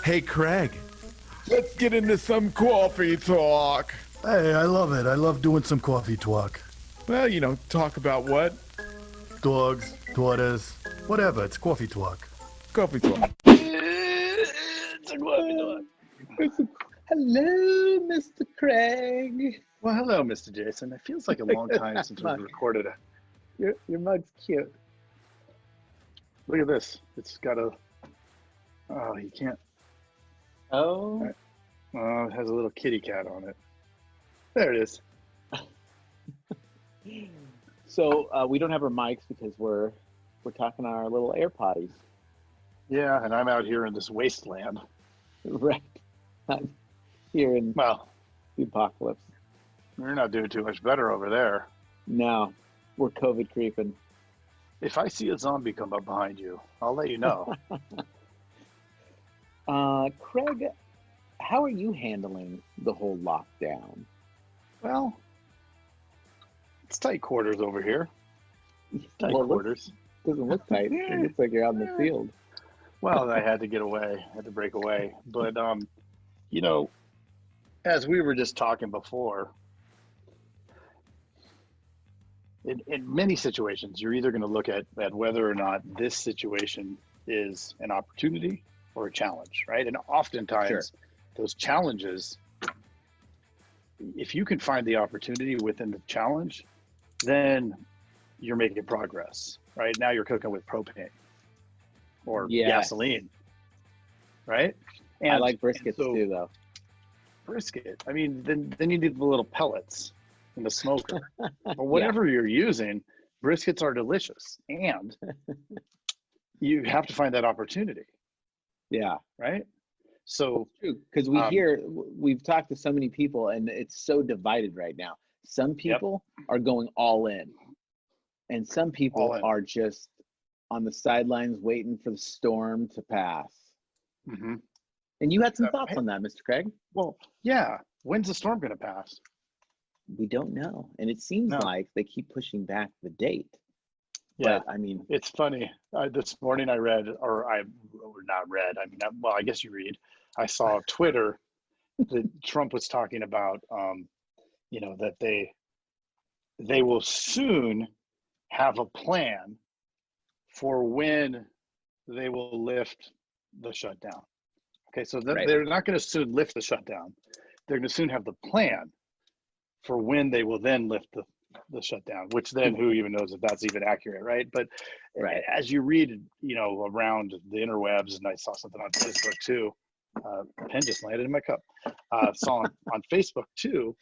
Hey, Craig, let's get into some coffee talk. Hey, I love it. I love doing some coffee talk. Well, talk about what? Dogs, daughters, whatever. It's coffee talk. Coffee talk. It's a coffee talk. Hello, Mr. Craig. Well, hello, Mr. Jason. It feels like a long time since we've recorded a... Your mug's cute. Look at this. It's got a... Oh, you can't... Oh. It has a little kitty cat on it. There it is. So we don't have our mics because we're talking on our little air potties. Yeah, and I'm out here in this wasteland. Right. Here in Well, the apocalypse. we're not doing too much better over there. No, we're COVID creeping. If I see a zombie come up behind you, I'll let you know. Craig, how are you handling the whole lockdown? Well, it's tight quarters over here. Tight Well, quarters. Doesn't look tight. It looks like you're out in the field. Well, I had to get away, had to break away. But, you know, as we were just talking before, in many situations, you're either going to look at whether or not this situation is an opportunity or a challenge, right? And oftentimes, those challenges, if you can find the opportunity within the challenge, then you're making progress, right? Now you're cooking with propane or gasoline, right? And I like briskets too, though. Brisket. I mean, then you need the little pellets in the smoker. But whatever you're using, briskets are delicious, and you have to find that opportunity. Yeah. Right. So true, because we've talked to so many people, and it's so divided right now. Some people are going all in, and some people are just on the sidelines waiting for the storm to pass. Mm-hmm. And you had some thoughts on that, Mr. Craig? Well, yeah. When's the storm going to pass? We don't know, and it seems like they keep pushing back the date. Yeah, but, I mean, it's funny. This morning I read, or not read. I mean, well, I guess you read. I saw Twitter that Trump was talking about, that they will soon have a plan for when they will lift the shutdown. Okay, so they're not going to soon lift the shutdown. They're going to soon have the plan for when they will then lift the shutdown, which then who even knows if that's even accurate, right? But as you read, around the interwebs, and I saw something on Facebook too, pen just landed in my cup, saw on Facebook too,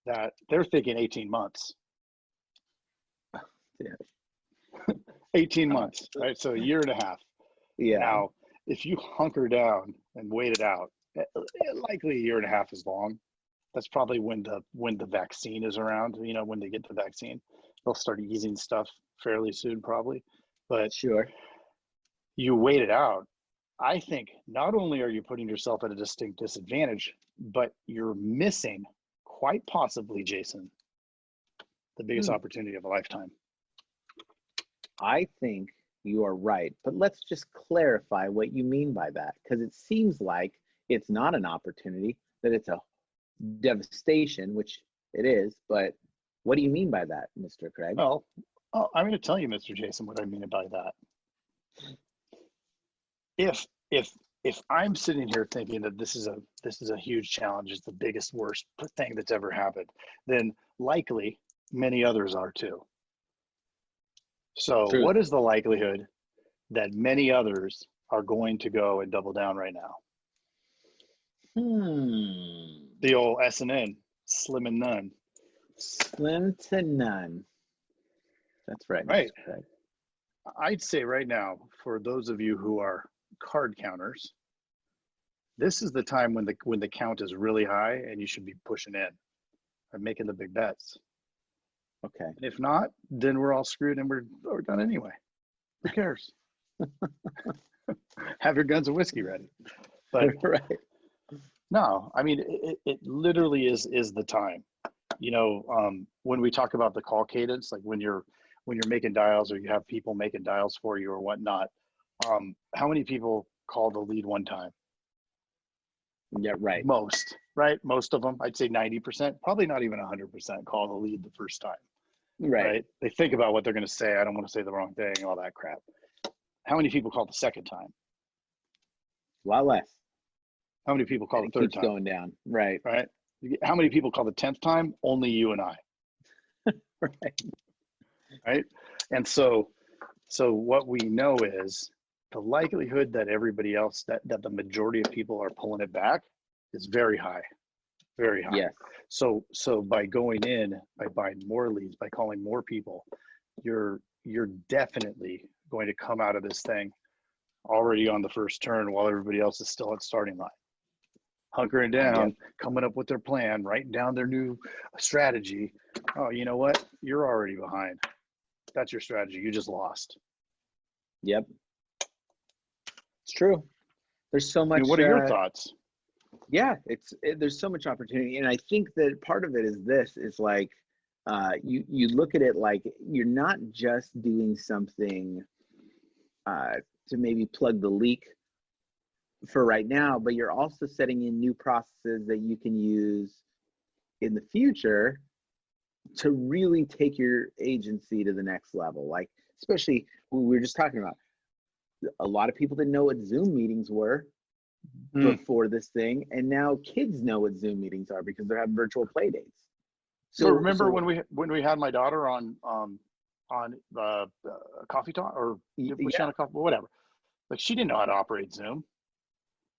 that they're thinking 18 months. Yeah. 18 months, right? So a year and a half. Yeah. Now, if you hunker down and wait it out, likely a year and a half is long. That's probably when the vaccine is around. When they get the vaccine, they'll start easing stuff fairly soon, probably. But you wait it out. I think not only are you putting yourself at a distinct disadvantage, but you're missing, quite possibly, Jason, the biggest opportunity of a lifetime. I think you are right, but let's just clarify what you mean by that, because it seems like it's not an opportunity, that it's a devastation, which it is. But what do you mean by that, Mr. Craig? Well, I'm going to tell you, Mr. Jason, what I mean by that. If I'm sitting here thinking that this is a huge challenge, it's the biggest, worst thing that's ever happened, then likely many others are too. So what is the likelihood that many others are going to go and double down right now? The old S&N, slim and none. Slim to none. That's right. Right. I'd say right now, for those of you who are card counters, this is the time when the count is really high and you should be pushing in and making the big bets. Okay. And if not, then we're all screwed and we're done anyway. Who cares? Have your guns and whiskey ready. But no, I mean, it literally is the time. When we talk about the call cadence, like when you're making dials or you have people making dials for you or whatnot, how many people call the lead one time? Yeah, right. Most, right? Most of them, I'd say 90%, probably not even 100% call the lead the first time, Right. right? They think about what they're going to say. I don't want to say the wrong thing, all that crap. How many people call the second time? A lot less. How many people call And the it third keeps time? going down. Right. Right? How many people call the 10th time? Only you and I, Right. right? And so what we know is the likelihood that everybody else, that the majority of people are pulling it back is very high, very high. Yes. So by going in, by buying more leads, by calling more people, you're definitely going to come out of this thing already on the first turn while everybody else is still at starting line. Hunkering down, Yep. coming up with their plan, writing down their new strategy. Oh, you know what? You're already behind. That's your strategy. You just lost. Yep. It's true. There's so I much. mean, what are your thoughts? Yeah, there's so much opportunity, and I think that part of it is this: is like you look at it like you're not just doing something to maybe plug the leak for right now, but you're also setting in new processes that you can use in the future to really take your agency to the next level. Like, especially we were just talking about, a lot of people didn't know what Zoom meetings were before this thing, and now kids know what Zoom meetings are because they're having virtual play dates. So remember when we had my daughter on coffee talk, or was she on a coffee, whatever? Like, she didn't know how to operate Zoom.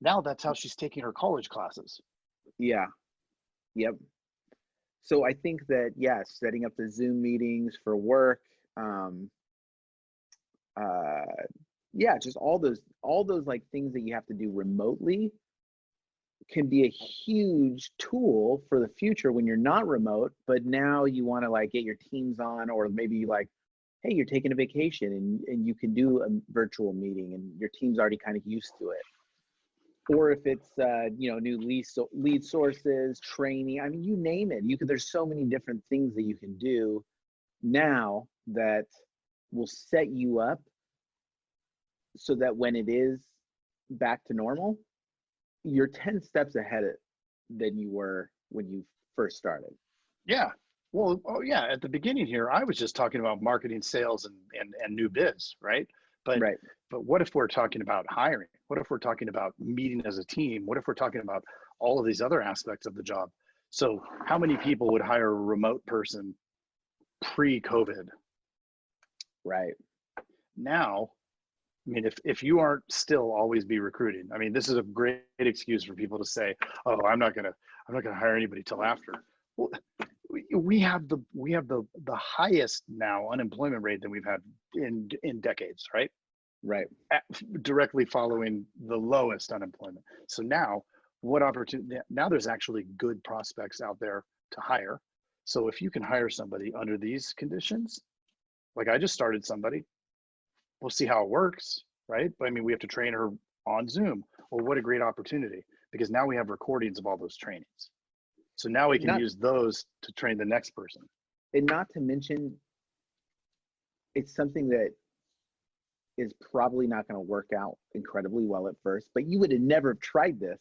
Now that's how she's taking her college classes. Yeah. Yep. So I think that, yes, setting up the Zoom meetings for work, yeah, just all those like things that you have to do remotely can be a huge tool for the future when you're not remote, but now you want to like get your teams on, or maybe like, hey, you're taking a vacation and you can do a virtual meeting and your team's already kind of used to it. Or if it's new lead sources, training, I mean, you name it. There's so many different things that you can do now that will set you up so that when it is back to normal, you're 10 steps ahead than you were when you first started. Yeah. Well, yeah. At the beginning here, I was just talking about marketing, sales, and new biz, right? But what if we're talking about hiring? What if we're talking about meeting as a team? What if we're talking about all of these other aspects of the job? So how many people would hire a remote person pre-COVID? Right. Now, I mean, if you aren't still always be recruiting, I mean, this is a great excuse for people to say, "Oh, I'm not gonna hire anybody till after." Well, we have the highest now unemployment rate than we've had in decades, right? Right. Directly following the lowest unemployment. So now, what opportunity? Now there's actually good prospects out there to hire. So if you can hire somebody under these conditions, like I just started somebody, we'll see how it works, right? But I mean, we have to train her on Zoom. Well, what a great opportunity, because now we have recordings of all those trainings. So now we can use those to train the next person. And not to mention, it's something that is probably not going to work out incredibly well at first, but you would have never tried this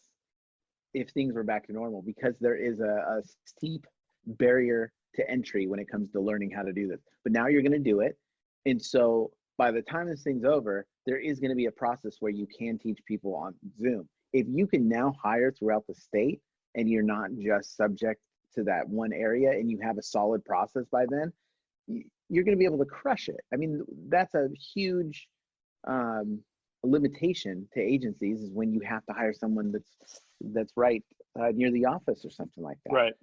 if things were back to normal, because there is a steep barrier to entry when it comes to learning how to do this. But now you're going to do it. And so by the time this thing's over, there is going to be a process where you can teach people on Zoom. If you can now hire throughout the state and you're not just subject to that one area and you have a solid process by then, you're going to be able to crush it. I mean, that's a huge limitation to agencies, is when you have to hire someone that's right near the office or something like that. Right.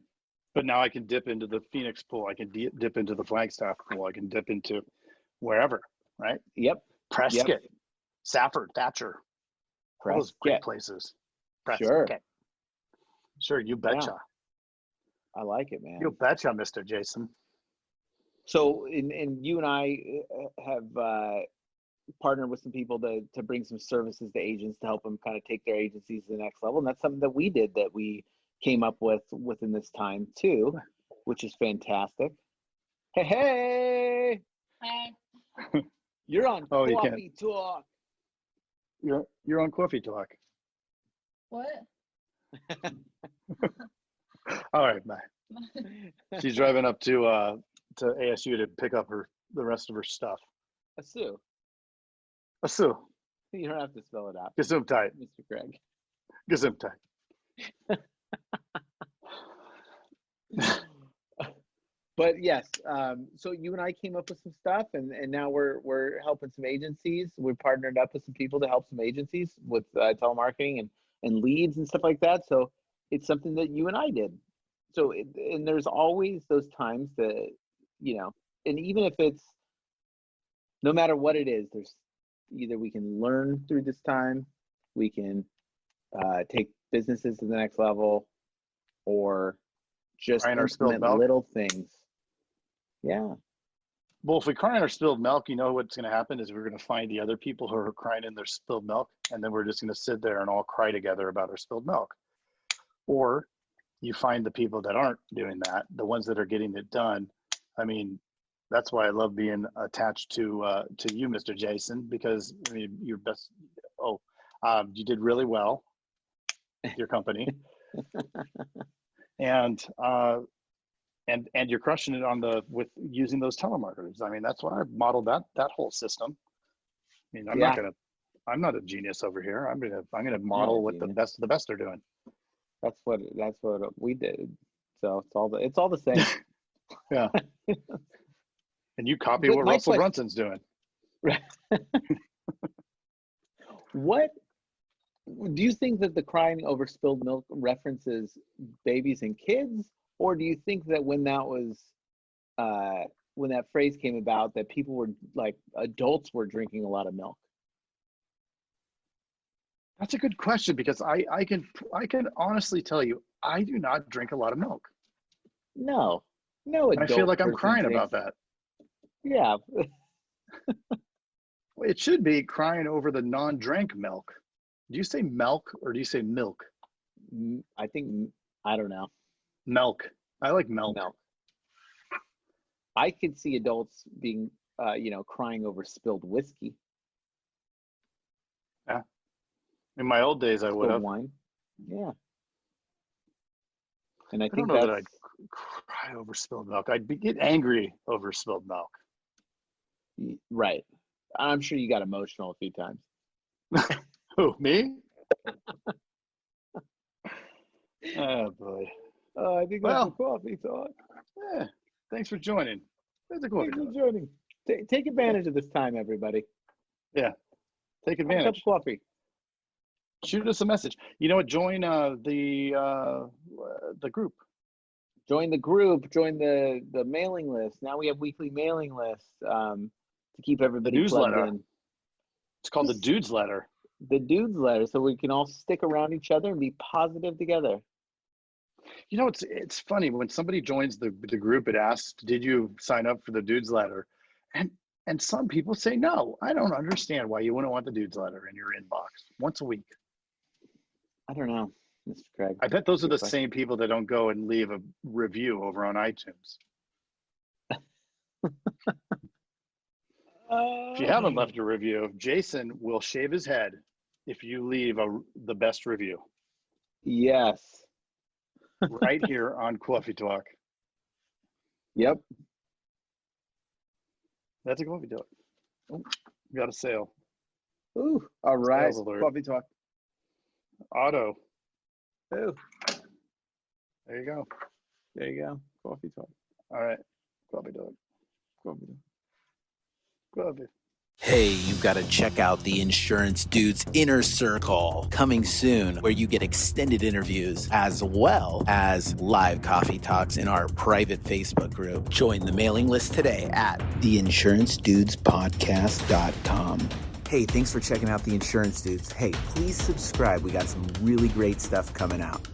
But now I can dip into the Phoenix pool. I can dip into the Flagstaff pool. I can dip into wherever, right? Yep. Prescott, Safford, Thatcher, all those great places. Prescott. Sure, you betcha. Yeah. I like it, man. You betcha, Mr. Jason. So, and you and I have partnered with some people to bring some services to agents to help them kind of take their agencies to the next level. And that's something that we did, that we came up with within this time too, which is fantastic. Hey. You're on Coffee Talk. You're on Coffee Talk. What? All right, bye. She's driving up to ASU to pick up the rest of her stuff. Asu. Asu. You don't have to spell it out, Gesundheit. Mr. Craig. Gesundheit. But yes, so you and I came up with some stuff, and now we're helping some agencies. We're partnered up with some people to help some agencies with telemarketing and leads and stuff like that. So it's something that you and I did. So and there's always those times that, you know, and even if it's, no matter what it is, there's either we can learn through this time, we can take businesses to the next level, or just implement little things. Yeah. Well, if we cry in our spilled milk, you know what's going to happen is we're going to find the other people who are crying in their spilled milk, and then we're just going to sit there and all cry together about our spilled milk. Or you find the people that aren't doing that, the ones that are getting it done. I mean, that's why I love being attached to you, Mr. Jason, because I mean, you're best. You did really well, your company, and you're crushing it with using those telemarketers. I mean, that's why I modeled that whole system. I mean, I'm not a genius over here. I'm gonna model what the best of the best are doing. That's what we did. So it's all the same. Yeah. And you copy what Russell Brunson's doing. What do you think that the crying over spilled milk references babies and kids, or do you think that when that phrase came about, that people were like adults were drinking a lot of milk? That's a good question, because I can honestly tell you I do not drink a lot of milk. No. I feel like I'm crying about that. Yeah. It should be crying over the non-drank milk. Do you say milk or do you say milk? I don't know. Milk. I like milk. I could see adults being, crying over spilled whiskey. Yeah. In my old days, I would have. Wine. Yeah. And I don't know that I'd cry over spilled milk. I'd get angry over spilled milk. Right. I'm sure you got emotional a few times. Who, me? Oh, boy. I think that's a coffee talk. Yeah. Thanks for joining. Thanks for joining. Take advantage of this time, everybody. Yeah. Take advantage. Have a cup of coffee. Shoot us a message. You know what? Join the group. Join the group. Join the mailing list. Now we have weekly mailing lists to keep everybody newsletter. Plugged in. It's called the Dudes Letter. The Dudes Letter, so we can all stick around each other and be positive together. You know, it's funny when somebody joins the group. It asks, "Did you sign up for the Dudes Letter?" And some people say, "No, I don't understand why you wouldn't want the Dudes Letter in your inbox once a week." I don't know, Mr. Craig. I bet those are the same people that don't go and leave a review over on iTunes. If you haven't left a review, Jason will shave his head if you leave the best review. Yes. Right here on Coffee Talk. Yep. That's a Coffee Talk. Oh, got a sale. Ooh, all right. Coffee Talk. Auto. Ooh. There you go. There you go. Coffee Talk. All right. Coffee Talk. Coffee Talk. Coffee. Hey, you've got to check out the Insurance Dudes Inner Circle coming soon, where you get extended interviews as well as live coffee talks in our private Facebook group. Join the mailing list today at theinsurancedudespodcast.com. Hey, thanks for checking out the Insurance Dudes. Hey, please subscribe. We got some really great stuff coming out.